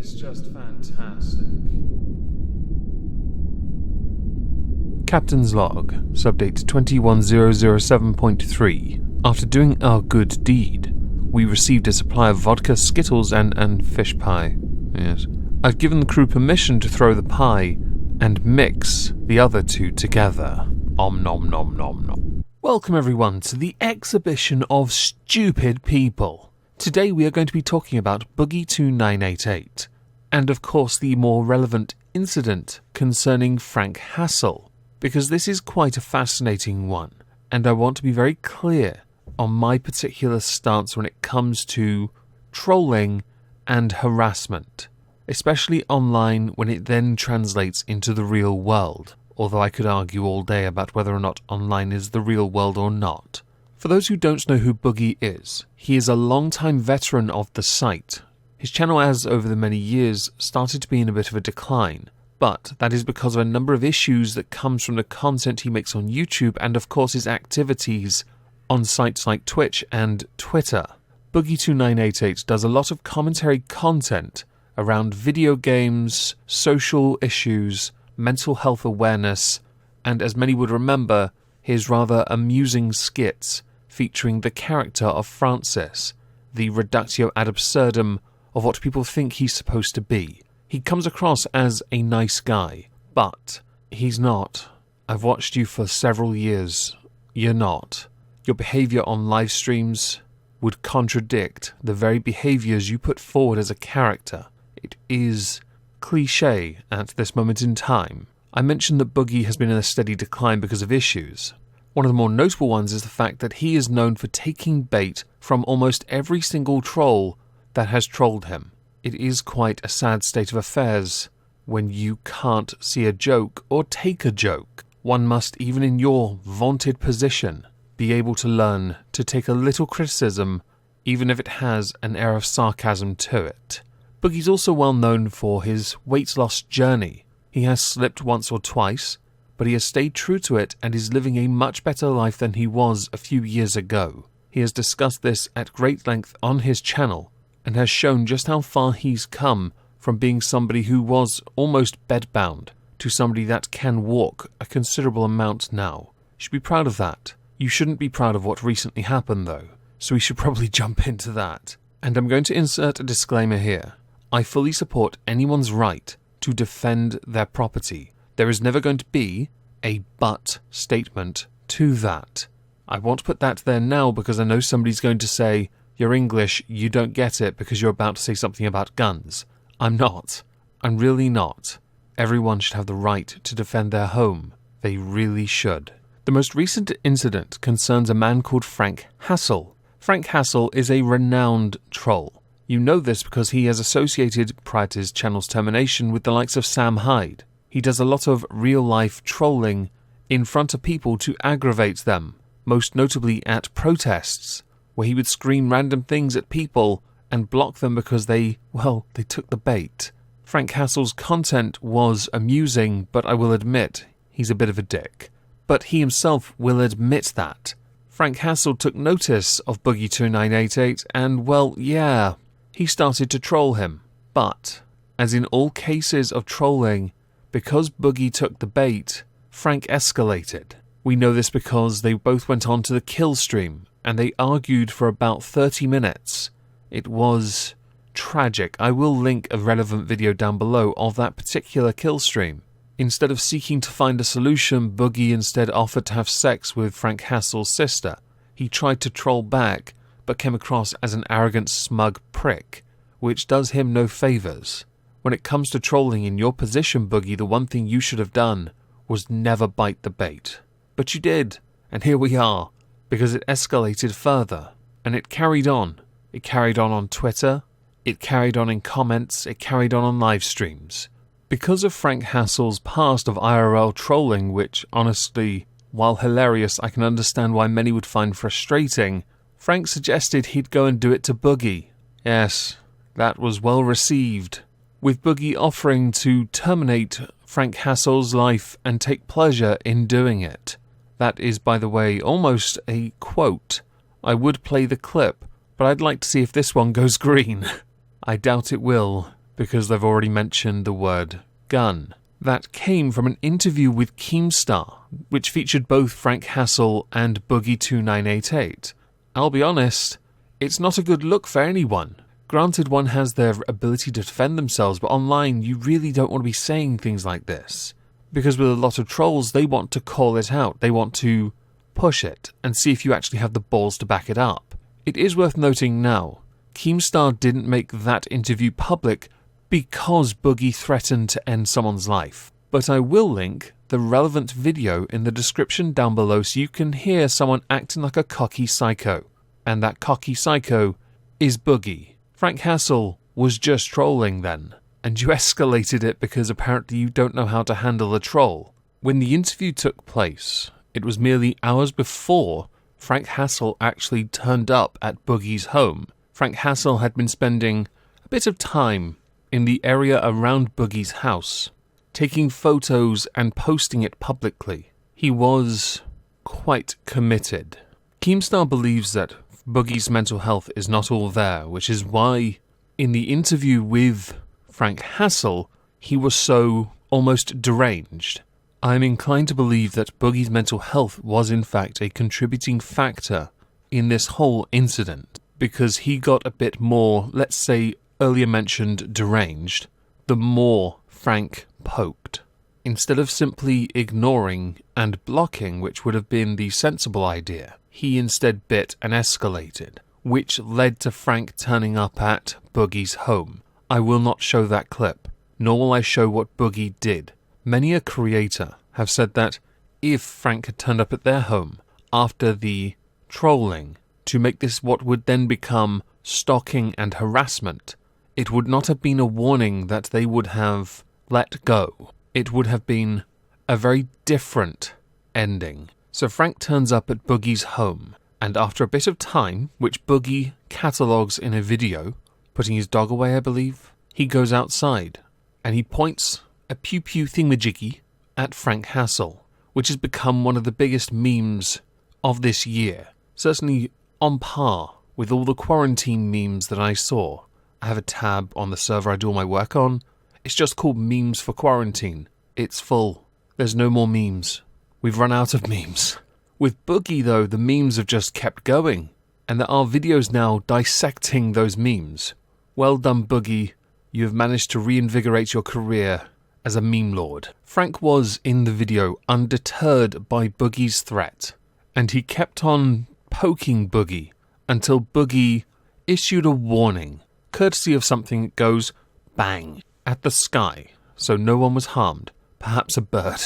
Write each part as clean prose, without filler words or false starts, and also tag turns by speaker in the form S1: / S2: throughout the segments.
S1: is just fantastic. Captain's Log, Subdate 21007.3. After doing our good deed, we received a supply of vodka, Skittles, and fish pie. Yes. I've given the crew permission to throw the pie and mix the other two together. Om nom nom nom nom. Welcome everyone to the exhibition of stupid people. Today we are going to be talking about Boogie2988, and of course the more relevant incident concerning Frank Hassel, because this is quite a fascinating one, and I want to be very clear on my particular stance when it comes to trolling and harassment, especially online when it then translates into the real world, although I could argue all day about whether or not online is the real world or not. For those who don't know who Boogie is, he is a long-time veteran of the site. His channel has, over the many years, started to be in a bit of a decline, but that is because of a number of issues that comes from the content he makes on YouTube and of course his activities on sites like Twitch and Twitter. Boogie2988 does a lot of commentary content around video games, social issues, mental health awareness, and as many would remember, his rather amusing skits featuring the character of Francis, the reductio ad absurdum of what people think he's supposed to be. He comes across as a nice guy, but he's not. I've watched you for several years. You're not. Your behaviour on live streams would contradict the very behaviours you put forward as a character. It is cliché at this moment in time. I mentioned that Boogie has been in a steady decline because of issues. One of the more notable ones is the fact that he is known for taking bait from almost every single troll that has trolled him. It is quite a sad state of affairs when you can't see a joke or take a joke. One must, even in your vaunted position, be able to learn to take a little criticism, even if it has an air of sarcasm to it. Boogie's also well known for his weight loss journey. He has slipped once or twice, but he has stayed true to it and is living a much better life than he was a few years ago. He has discussed this at great length on his channel and has shown just how far he's come from being somebody who was almost bedbound to somebody that can walk a considerable amount now. You should be proud of that. You shouldn't be proud of what recently happened though, so we should probably jump into that. And I'm going to insert a disclaimer here. I fully support anyone's right to defend their property. There is never going to be a but statement to that. I want to put that there now because I know somebody's going to say, you're English, you don't get it because you're about to say something about guns. I'm not. I'm really not. Everyone should have the right to defend their home. They really should. The most recent incident concerns a man called Frank Hassel. Frank Hassel is a renowned troll. You know this because he has associated, prior to his channel's termination, with the likes of Sam Hyde. He does a lot of real-life trolling in front of people to aggravate them, most notably at protests, where he would scream random things at people and block them because they took the bait. Frank Hassel's content was amusing, but I will admit he's a bit of a dick. But he himself will admit that. Frank Hassel took notice of Boogie2988 and, he started to troll him. But, as in all cases of trolling, because Boogie took the bait, Frank escalated. We know this because they both went on to the kill stream, and they argued for about 30 minutes. It was tragic. I will link a relevant video down below of that particular kill stream. Instead of seeking to find a solution, Boogie instead offered to have sex with Frank Hassel's sister. He tried to troll back, but came across as an arrogant, smug prick, which does him no favours. When it comes to trolling in your position, Boogie, the one thing you should have done was never bite the bait. But you did, and here we are, because it escalated further, and it carried on. It carried on Twitter, it carried on in comments, it carried on live streams. Because of Frank Hassel's past of IRL trolling, which, honestly, while hilarious, I can understand why many would find frustrating, Frank suggested he'd go and do it to Boogie. Yes, that was well received, with Boogie offering to terminate Frank Hassel's life and take pleasure in doing it. That is, by the way, almost a quote. I would play the clip, but I'd like to see if this one goes green. I doubt it will, because they've already mentioned the word gun. That came from an interview with Keemstar, which featured both Frank Hassel and Boogie2988. I'll be honest, it's not a good look for anyone. Granted, one has their ability to defend themselves, but online you really don't want to be saying things like this. Because with a lot of trolls, they want to call it out. They want to push it and see if you actually have the balls to back it up. It is worth noting now, Keemstar didn't make that interview public because Boogie threatened to end someone's life. But I will link the relevant video in the description down below so you can hear someone acting like a cocky psycho. And that cocky psycho is Boogie. Frank Hassel was just trolling then, and you escalated it because apparently you don't know how to handle a troll. When the interview took place, it was merely hours before Frank Hassel actually turned up at Boogie's home. Frank Hassel had been spending a bit of time in the area around Boogie's house, taking photos and posting it publicly. He was quite committed. Keemstar believes that Boogie's mental health is not all there, which is why in the interview with Frank Hassel, he was so almost deranged. I'm inclined to believe that Boogie's mental health was in fact a contributing factor in this whole incident, because he got a bit more, let's say, earlier mentioned deranged, the more Frank poked. Instead of simply ignoring and blocking, which would have been the sensible idea, he instead bit and escalated, which led to Frank turning up at Boogie's home. I will not show that clip, nor will I show what Boogie did. Many a creator have said that if Frank had turned up at their home after the trolling to make this what would then become stalking and harassment, it would not have been a warning that they would have let go. It would have been a very different ending. So Frank turns up at Boogie's home, and after a bit of time, which Boogie catalogues in a video, putting his dog away I believe, he goes outside, and he points a pew-pew thingamajiggy at Frank Hassel, which has become one of the biggest memes of this year. Certainly on par with all the quarantine memes that I saw. I have a tab on the server I do all my work on. It's just called Memes for Quarantine. It's full. There's no more memes. We've run out of memes. With Boogie, though, the memes have just kept going, and there are videos now dissecting those memes. Well done, Boogie. You have managed to reinvigorate your career as a meme lord. Frank was, in the video, undeterred by Boogie's threat, and he kept on poking Boogie until Boogie issued a warning, courtesy of something that goes bang at the sky, so no one was harmed, perhaps a bird.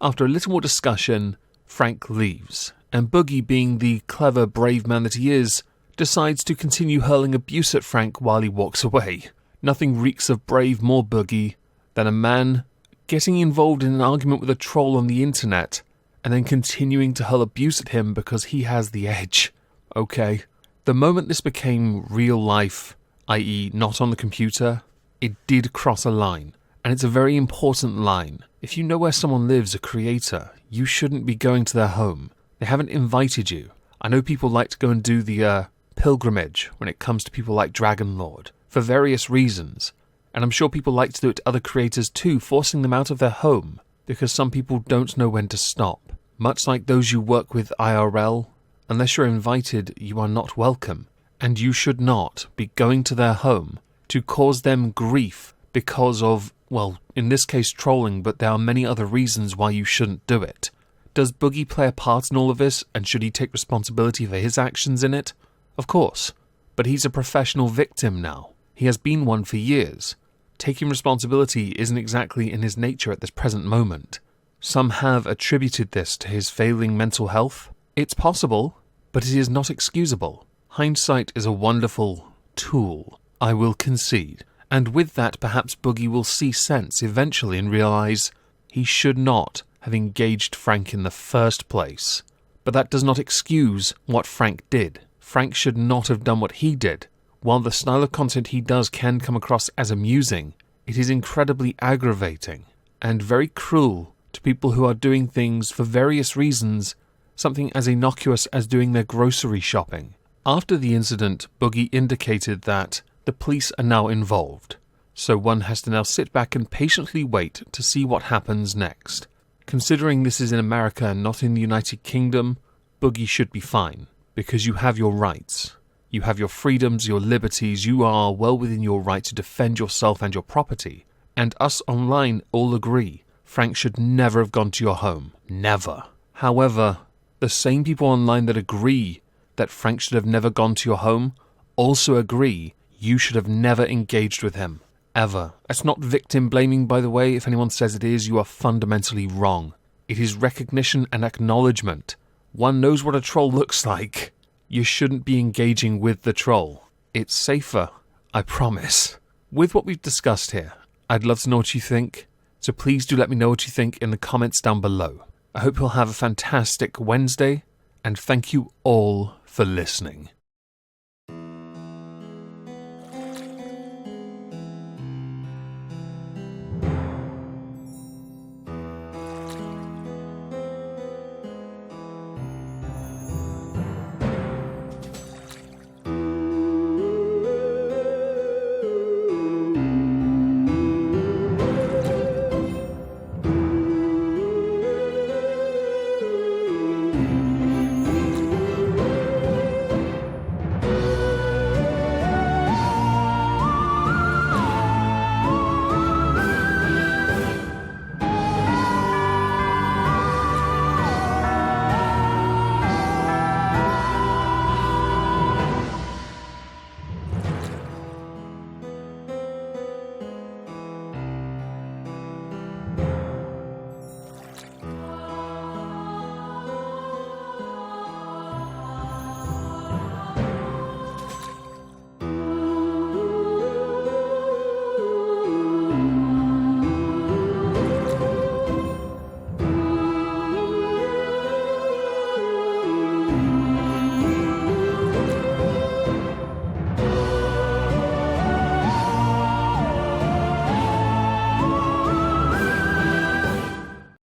S1: After a little more discussion, Frank leaves, and Boogie, being the clever, brave man that he is, decides to continue hurling abuse at Frank while he walks away. Nothing reeks of brave more Boogie than a man getting involved in an argument with a troll on the internet and then continuing to hurl abuse at him because he has the edge. Okay. The moment this became real life, i.e. not on the computer, it did cross a line. And it's a very important line. If you know where someone lives, a creator, you shouldn't be going to their home. They haven't invited you. I know people like to go and do the pilgrimage when it comes to people like Dragonlord, for various reasons. And I'm sure people like to do it to other creators too, forcing them out of their home, because some people don't know when to stop. Much like those you work with IRL, unless you're invited, you are not welcome. And you should not be going to their home to cause them grief because of, well, in this case trolling, but there are many other reasons why you shouldn't do it. Does Boogie play a part in all of this, and should he take responsibility for his actions in it? Of course. But he's a professional victim now. He has been one for years. Taking responsibility isn't exactly in his nature at this present moment. Some have attributed this to his failing mental health. It's possible, but it is not excusable. Hindsight is a wonderful tool, I will concede. And with that, perhaps Boogie will see sense eventually and realise he should not have engaged Frank in the first place. But that does not excuse what Frank did. Frank should not have done what he did. While the style of content he does can come across as amusing, it is incredibly aggravating and very cruel to people who are doing things for various reasons, something as innocuous as doing their grocery shopping. After the incident, Boogie indicated that the police are now involved. So one has to now sit back and patiently wait to see what happens next. Considering this is in America and not in the United Kingdom, Boogie should be fine, because you have your rights. You have your freedoms, your liberties, you are well within your right to defend yourself and your property. And us online all agree, Frank should never have gone to your home. Never. However, the same people online that agree that Frank should have never gone to your home also agree you should have never engaged with him. Ever. That's not victim blaming, by the way. If anyone says it is, you are fundamentally wrong. It is recognition and acknowledgement. One knows what a troll looks like. You shouldn't be engaging with the troll. It's safer, I promise. With what we've discussed here, I'd love to know what you think, so please do let me know what you think in the comments down below. I hope you'll have a fantastic Wednesday, and thank you all for listening.